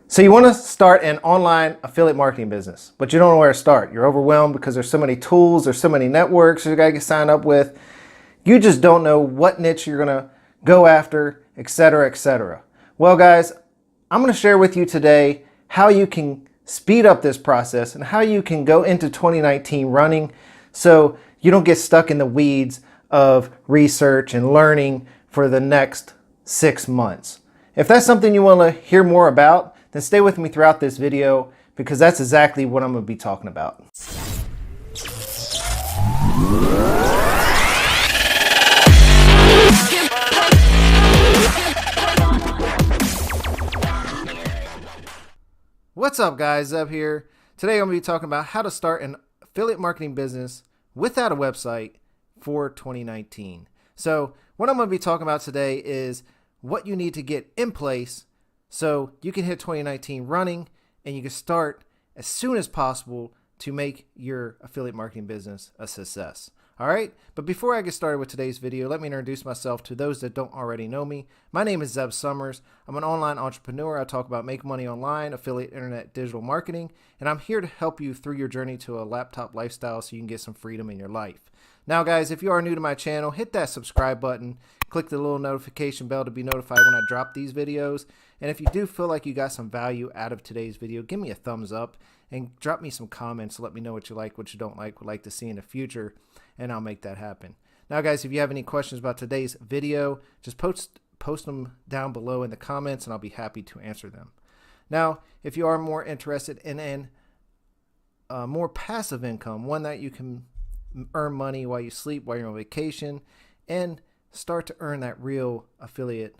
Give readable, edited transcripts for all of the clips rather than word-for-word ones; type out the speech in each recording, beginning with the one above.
So you want to start an online affiliate marketing business, but you don't know where to start. You're overwhelmed because there's so many tools, there's so many networks you got to get signed up with. You just don't know what niche you're going to go after, etc., etc. Well, guys, I'm going to share with you today how you can speed up this process and how you can go into 2019 running so you don't get stuck in the weeds of research and learning for the next 6 months. If that's something you want to hear more about, then stay with me throughout this video because that's exactly what I'm going to be talking about. What's up, guys? Zeb here. Today I'm going to be talking about how to start an affiliate marketing business without a website for 2019. So what I'm going to be talking about today is what you need to get in place so you can hit 2019 running and you can start as soon as possible to make your affiliate marketing business a success. All right, but before I get started with today's video, let me introduce myself to those that don't already know me. My name is Zeb Summers. I'm an online entrepreneur. I talk about making money online, affiliate, internet, digital marketing, and I'm here to help you through your journey to a laptop lifestyle so you can get some freedom in your life. Now, guys, if you are new to my channel, hit that subscribe button, click the little notification bell to be notified when I drop these videos. And if you do feel like you got some value out of today's video, give me a thumbs up and drop me some comments to let me know what you like, what you don't like, would like to see in the future, and I'll make that happen. Now, guys, if you have any questions about today's video, just post them down below in the comments, and I'll be happy to answer them. Now, if you are more interested in more passive income, one that you can earn money while you sleep, while you're on vacation, and start to earn that real affiliate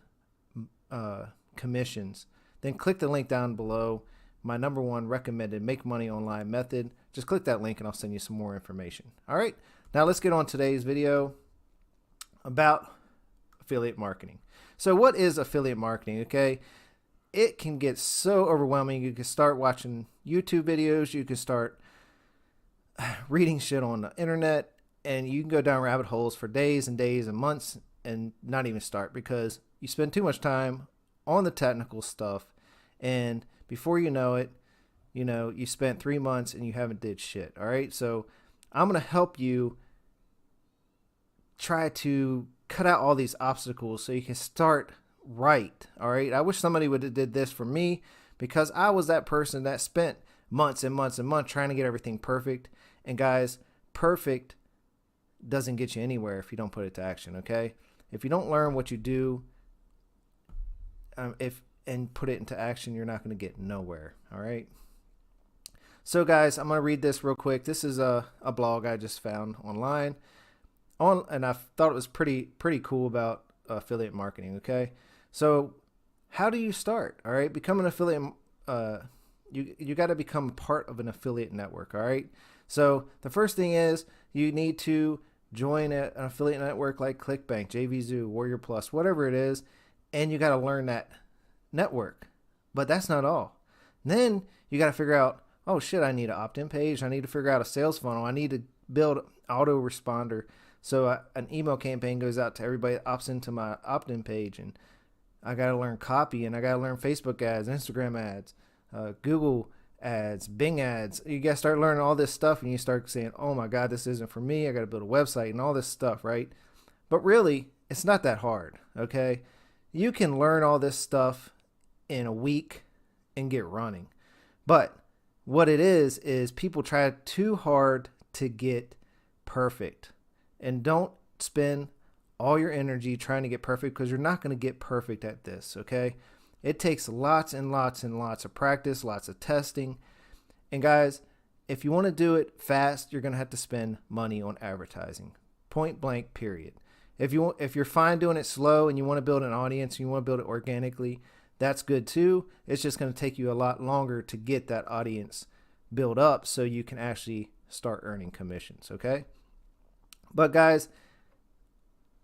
commissions, then click the link down below. My #1 recommended make money online method. Just click that link and I'll send you some more information. All right, now let's get on today's video about affiliate marketing. So what is affiliate marketing? Okay, it can get so overwhelming. You can start watching YouTube videos, you can start reading shit on the internet, and you can go down rabbit holes for days and days and months and not even start because you spend too much time on the technical stuff, and before you know it, you spent 3 months and you haven't did shit. All right, so I'm going to help you try to cut out all these obstacles so you can start right. All right, I wish somebody would have did this for me because I was that person that spent months and months and months trying to get everything perfect. And guys, perfect doesn't get you anywhere if you don't put it to action. Okay, if you don't learn what you do and put it into action, you're not going to get nowhere. All right, so guys, I'm going to read this real quick. This is a blog I just found online and I thought it was pretty cool about affiliate marketing. Okay, so how do you start? All right, become an affiliate. You got to become part of an affiliate network. All right, so the first thing is you need to join an affiliate network like ClickBank, JVZoo, Warrior Plus, whatever it is, and you got to learn that network. But that's not all. Then you got to figure out, oh shit, I need an opt-in page. I need to figure out a sales funnel. I need to build autoresponder so an email campaign goes out to everybody that opts into my opt-in page. And I got to learn copy, and I got to learn Facebook ads, Instagram ads, Google ads, Bing ads. You got to start learning all this stuff, and you start saying, oh my God, this isn't for me. I got to build a website and all this stuff, right? But really, it's not that hard, okay? You can learn all this stuff in a week and get running. But what it is people try too hard to get perfect. And don't spend all your energy trying to get perfect because you're not going to get perfect at this, okay? It takes lots and lots and lots of practice, lots of testing. And guys, if you want to do it fast, you're going to have to spend money on advertising. Point blank, period. If you're fine doing it slow and you want to build an audience and you want to build it organically, that's good too. It's just going to take you a lot longer to get that audience built up so you can actually start earning commissions, okay? But guys,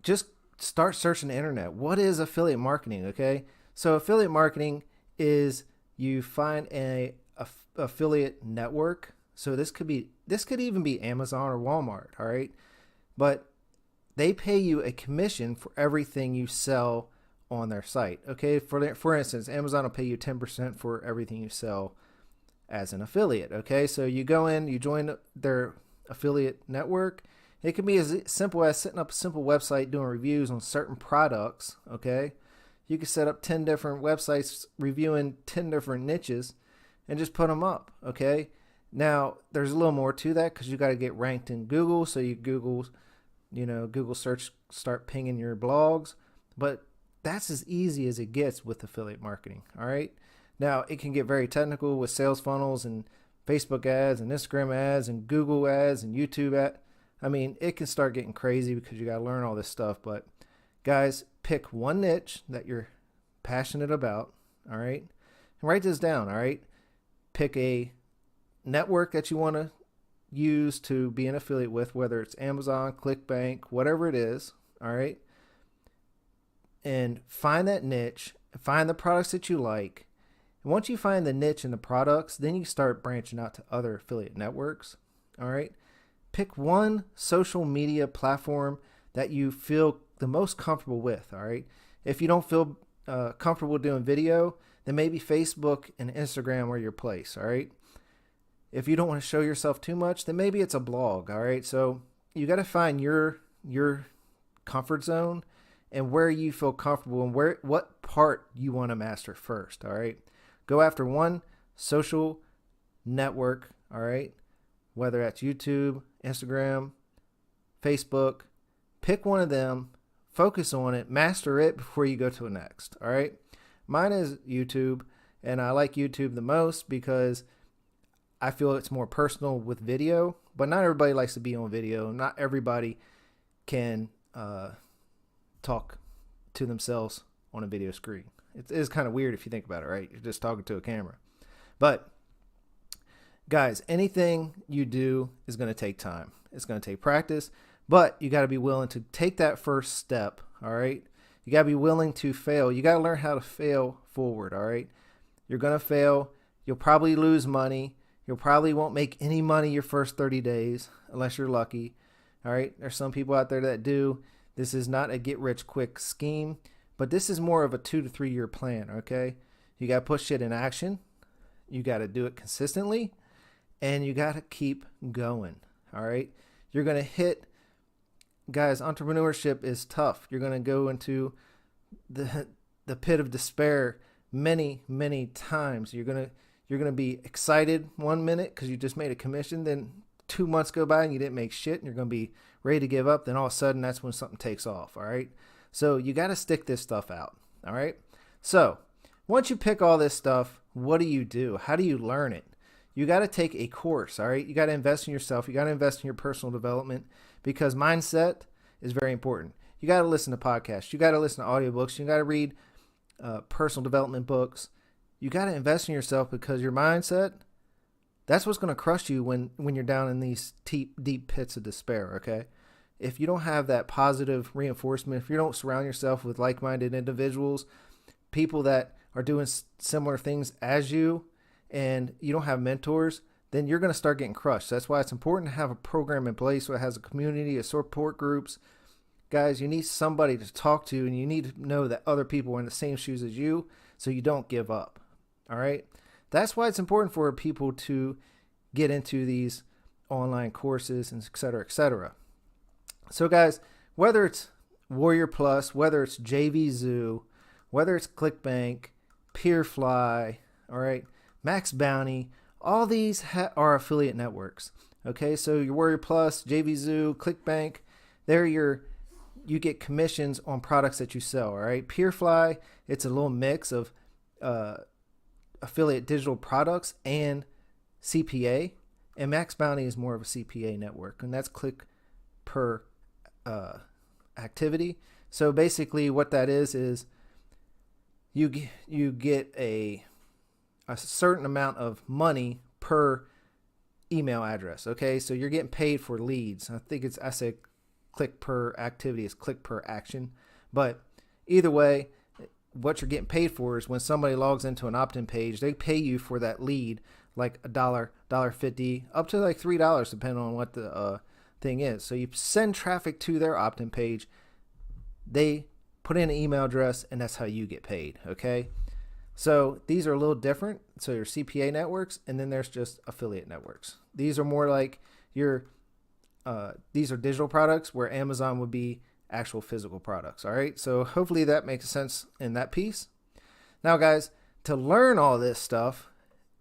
just start searching the internet. What is affiliate marketing, okay? So affiliate marketing is you find a affiliate network. So this could even be Amazon or Walmart, all right? But they pay you a commission for everything you sell on their site. Okay, for instance, Amazon will pay you 10% for everything you sell as an affiliate. Okay, so you go in, you join their affiliate network. It can be as simple as setting up a simple website doing reviews on certain products. Okay, you can set up 10 different websites reviewing 10 different niches and just put them up. Okay, now there's a little more to that because you got to get ranked in Google. So Google search, start pinging your blogs, but that's as easy as it gets with affiliate marketing. All right. Now it can get very technical with sales funnels and Facebook ads and Instagram ads and Google ads and YouTube ads. I mean, it can start getting crazy because you got to learn all this stuff. But guys, pick one niche that you're passionate about. All right. And write this down. All right. Pick a network that you want to use to be an affiliate with, whether it's Amazon, ClickBank, whatever it is. All right. And find that niche, find the products that you like. And once you find the niche and the products, then you start branching out to other affiliate networks. All right. Pick one social media platform that you feel the most comfortable with. All right. If you don't feel comfortable doing video, then maybe Facebook and Instagram are your place. All right. If you don't want to show yourself too much, then maybe it's a blog. All right. So you got to find your comfort zone and where you feel comfortable and what part you want to master first. All right. Go after one social network. All right. Whether that's YouTube, Instagram, Facebook, pick one of them, focus on it, master it before you go to the next. All right. Mine is YouTube, and I like YouTube the most because I feel it's more personal with video, but not everybody likes to be on video. Not everybody can talk to themselves on a video screen. It is kind of weird if you think about it, right? You're just talking to a camera. But guys, anything you do is going to take time. It's going to take practice, but you got to be willing to take that first step, all right? You got to be willing to fail. You got to learn how to fail forward, all right? You're going to fail. You'll probably lose money. You probably won't make any money your first 30 days unless you're lucky. All right. There's some people out there that do. This is not a get rich quick scheme, but this is more of a 2 to 3 year plan. Okay. You got to put shit in action. You got to do it consistently and you got to keep going. All right. You're going to hit, guys, entrepreneurship is tough. You're going to go into the pit of despair many, many times. You're going to be excited 1 minute because you just made a commission. Then 2 months go by and you didn't make shit and you're going to be ready to give up. Then all of a sudden that's when something takes off. All right. So you got to stick this stuff out. All right. So once you pick all this stuff, what do? How do you learn it? You got to take a course. All right. You got to invest in yourself. You got to invest in your personal development because mindset is very important. You got to listen to podcasts. You got to listen to audiobooks. You got to read personal development books. You got to invest in yourself because your mindset, that's what's going to crush you when you're down in these deep pits of despair, okay? If you don't have that positive reinforcement, if you don't surround yourself with like-minded individuals, people that are doing similar things as you, and you don't have mentors, then you're going to start getting crushed. That's why it's important to have a program in place that has a community, a support groups. Guys, you need somebody to talk to, and you need to know that other people are in the same shoes as you so you don't give up. All right. That's why it's important for people to get into these online courses and et cetera, et cetera. So guys, whether it's Warrior Plus, whether it's JVZoo, whether it's ClickBank, Peerfly, all right, Max Bounty, all these are affiliate networks. Okay. So your Warrior Plus, JVZoo, ClickBank, you get commissions on products that you sell. All right. Peerfly, it's a little mix of, affiliate digital products and CPA, and Max Bounty is more of a CPA network, and that's click per activity. So basically what that is you get a certain amount of money per email address. Okay, so you're getting paid for leads. I say click per activity is click per action, but either way, what you're getting paid for is when somebody logs into an opt-in page, they pay you for that lead like $1, $1.50, up to like $3, depending on what the thing is. So you send traffic to their opt-in page. They put in an email address, and that's how you get paid. Okay. So these are a little different. So your CPA networks, and then there's just affiliate networks. These are more like these are digital products, where Amazon would be actual physical products. All right. So hopefully that makes sense in that piece. Now, guys, to learn all this stuff,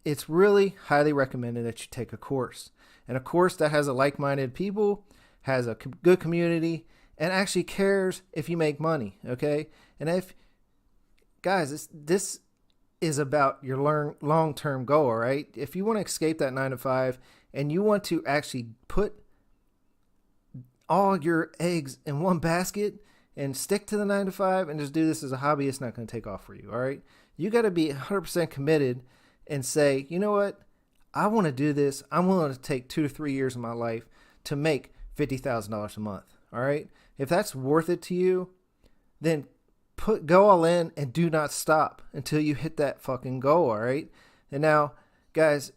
it's really highly recommended that you take a course, and a course that has a like-minded people, has a good community, and actually cares if you make money. Okay. And if guys, this is about your long-term goal. All right. If you want to escape that 9 to 5 and you want to actually put all your eggs in one basket and stick to the 9 to 5 and just do this as a hobby, it's not going to take off for you. All right. You got to be 100% committed and say, you know what? I want to do this. I'm willing to take 2 to 3 years of my life to make $50,000 a month. All right. If that's worth it to you, then go all in and do not stop until you hit that fucking goal. All right. And now, guys,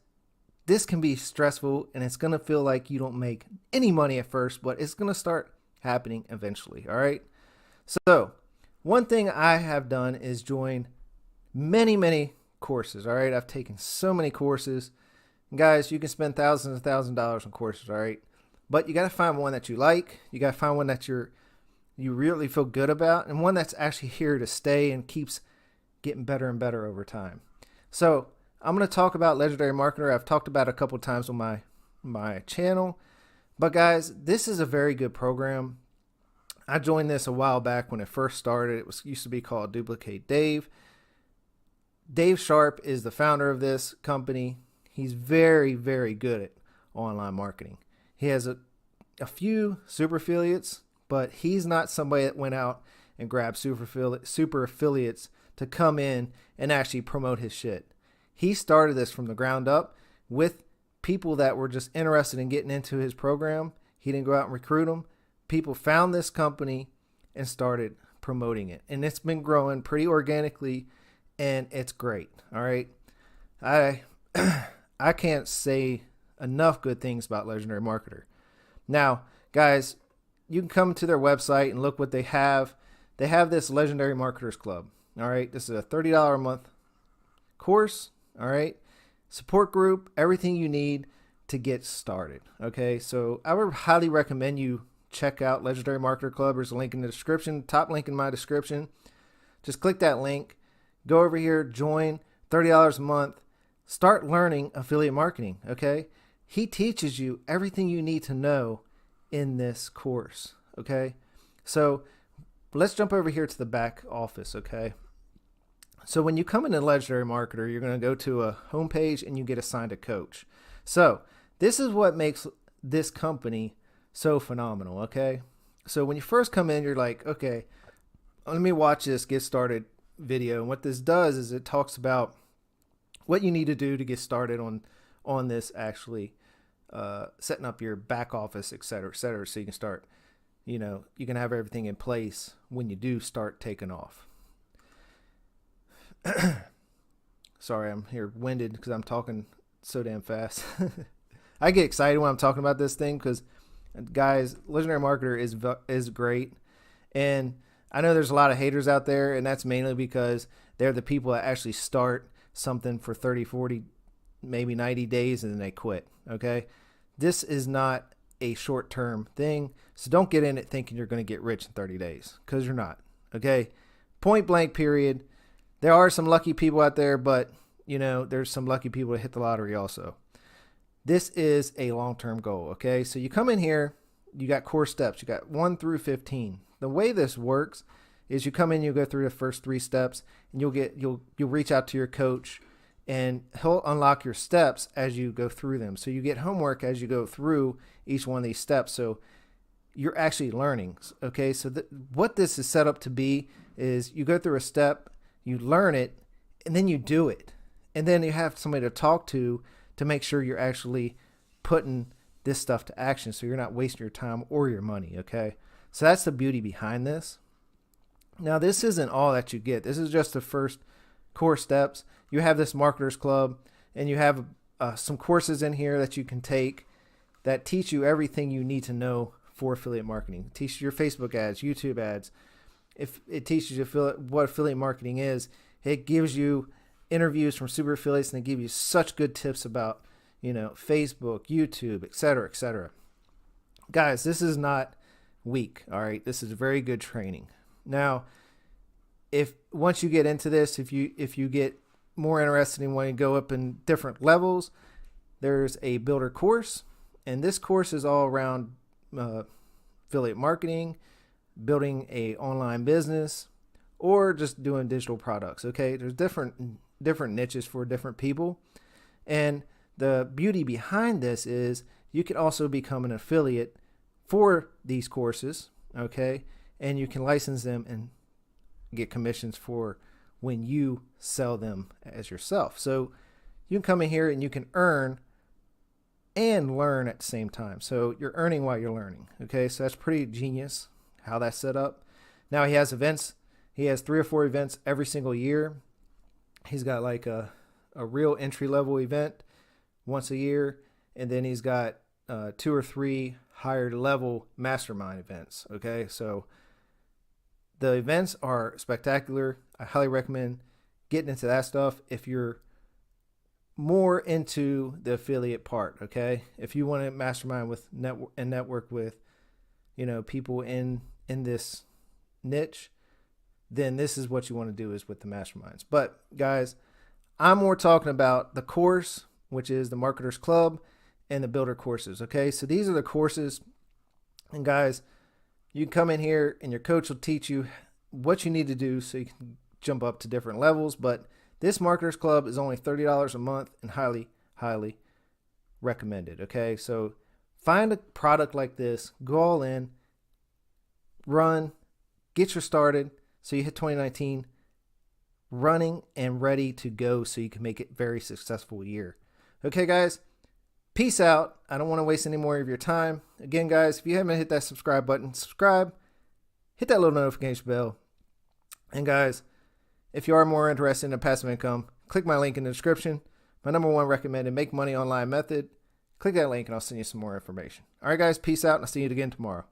this can be stressful, and it's going to feel like you don't make any money at first, but it's going to start happening eventually. All right. So one thing I have done is join many courses. All right. I've taken so many courses. And guys, you can spend thousands and thousands of dollars on courses. All right. But you got to find one that you like. You got to find one that you really feel good about, and one that's actually here to stay and keeps getting better and better over time. So I'm going to talk about Legendary Marketer. I've talked about it a couple of times on my channel. But guys, this is a very good program. I joined this a while back when it first started. It used to be called Duplicate Dave. Dave Sharp is the founder of this company. He's very, very good at online marketing. He has a few super affiliates, but he's not somebody that went out and grabbed super affiliates to come in and actually promote his shit. He started this from the ground up with people that were just interested in getting into his program. He didn't go out and recruit them. People found this company and started promoting it. And it's been growing pretty organically, and it's great. All right. I can't say enough good things about Legendary Marketer. Now, guys, you can come to their website and look what they have. They have this Legendary Marketers Club. All right. This is a $30 a month course. All right. Support group, everything you need to get started. Okay. So I would highly recommend you check out Legendary Marketer Club. There's a link in the description, top link in my description. Just click that link, go over here, join, $30 a month, start learning affiliate marketing. Okay. He teaches you everything you need to know in this course. Okay. So let's jump over here to the back office. Okay. So when you come into Legendary Marketer, you're going to go to a homepage and you get assigned a coach. So this is what makes this company so phenomenal. Okay. So when you first come in, you're like, okay, let me watch this get started video. And what this does is it talks about what you need to do to get started on this, actually setting up your back office, et cetera, so you can start, you can have everything in place when you do start taking off. Sorry, I'm here winded because I'm talking so damn fast. I get excited when I'm talking about this thing because, guys, Legendary Marketer is great. And I know there's a lot of haters out there, and that's mainly because they're the people that actually start something for 30, 40, maybe 90 days, and then they quit. Okay. This is not a short-term thing. So don't get in it thinking you're going to get rich in 30 days, because you're not. Okay. Point blank period. There are some lucky people out there, but there's some lucky people that hit the lottery also. This is a long-term goal. Okay. So you come in here, you got core steps. You got 1 through 15. The way this works is you come in, you go through the first 3 steps, and you'll reach out to your coach, and he'll unlock your steps as you go through them. So you get homework as you go through each one of these steps. So you're actually learning. Okay. So what this is set up to be is you go through a step, you learn it, and then you do it. And then you have somebody to talk to make sure you're actually putting this stuff to action, so you're not wasting your time or your money. Okay. So that's the beauty behind this. Now, this isn't all that you get. This is just the first core steps. You have this Marketers Club, and you have some courses in here that you can take that teach you everything you need to know for affiliate marketing. Teach you your Facebook ads, YouTube ads, if it teaches you what affiliate marketing is, it gives you interviews from super affiliates, and they give you such good tips about, Facebook, YouTube, etc., etc. Guys, this is not weak. All right. This is very good training. Now, if once you get into this, if you get more interested in wanting to go up in different levels, there's a builder course, and this course is all around affiliate marketing, building a online business, or just doing digital products. Okay, there's different niches for different people, and the beauty behind this is you can also become an affiliate for these courses. Okay, and you can license them and get commissions for when you sell them as yourself. So you can come in here and you can earn and learn at the same time. So you're earning while you're learning. Okay, so that's pretty genius how that's set up. Now he has events. He has 3 or 4 events every single year. He's got like a real entry level event once a year, and then he's got 2 or 3 higher level mastermind events. Okay, so the events are spectacular. I highly recommend getting into that stuff if you're more into the affiliate part. Okay, if you want to mastermind with network with people in this niche, then this is what you want to do, is with the masterminds. But guys, I'm more talking about the course, which is the Marketers Club, and the builder courses. Okay, so these are the courses, and guys, you can come in here and your coach will teach you what you need to do so you can jump up to different levels. But this Marketers Club is only $30 a month and highly, highly recommended. Okay, so find a product like this, go all in, run, get you started so you hit 2019 running and ready to go so you can make it a very successful year. Okay, guys, peace out. I don't want to waste any more of your time. Again, guys, if you haven't hit that subscribe button, subscribe, hit that little notification bell. And guys, if you are more interested in passive income, click my link in the description. My #1 recommended make money online method. Click that link and I'll send you some more information. All right, guys, peace out, and I'll see you again tomorrow.